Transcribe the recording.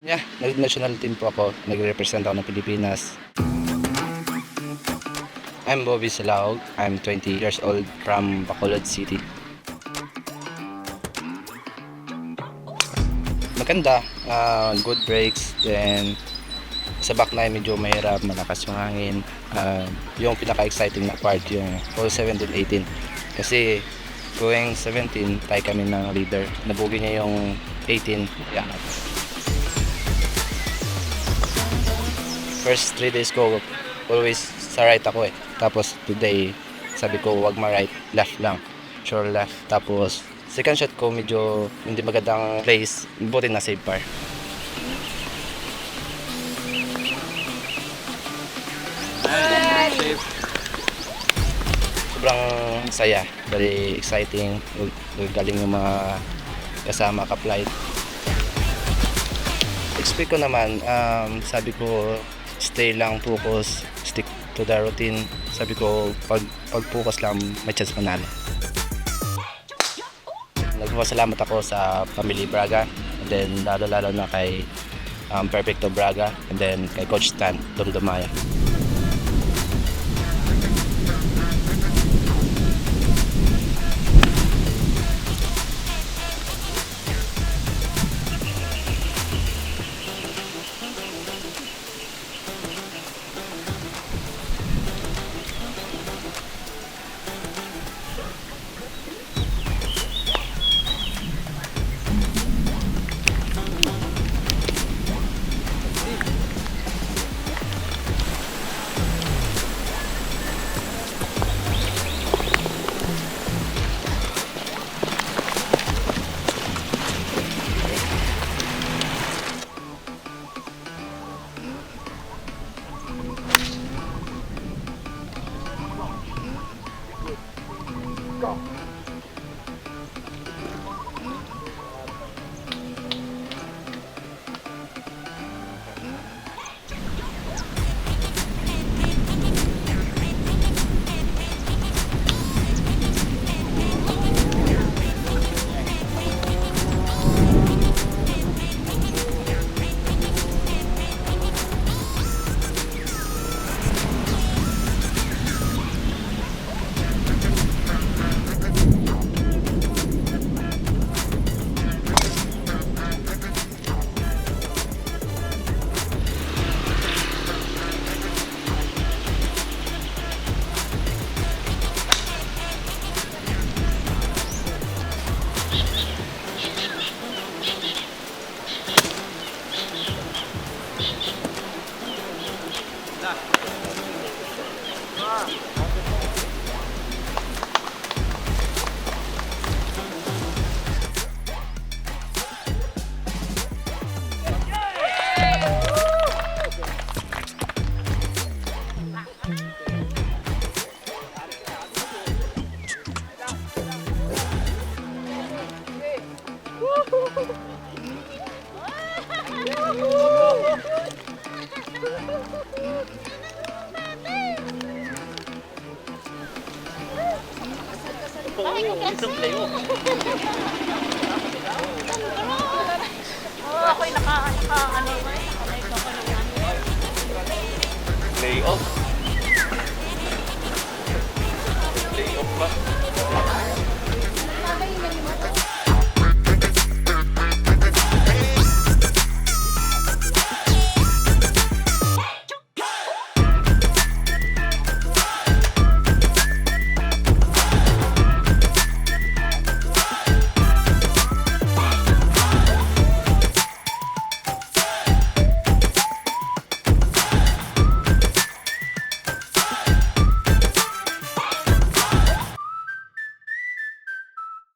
Yeah, nag-national team po ako. Nagre-represent ako ng Pilipinas. I'm Bobby Salaog. I'm 20 years old from Bacolod City. Maganda, good brakes, then sa backline medyo mahirap, malakas yung hangin. Yung pinaka-exciting na part yung all 17-18 kasi going 17 tayo kami ng leader, nabugi niya yung 18. Yeah. First 3 days ko always sa right ako eh, tapos today sabi ko wag ma-right, left lang, sure left. Tapos second shot ko medyo hindi magandang place, buti na save par. Sobrang saya, very exciting, galing yung mga kasama ka-flight. Expect ko naman, sabi ko stay lang, focus, stick to the routine. Sabi ko pag-focus lang may chance manalo. Nagpapasalamat ako sa Family Braga, and then lalo na kay Perfecto Braga, and then kay Coach Stan Dumdumaya. Ako'y naka ano. Play off.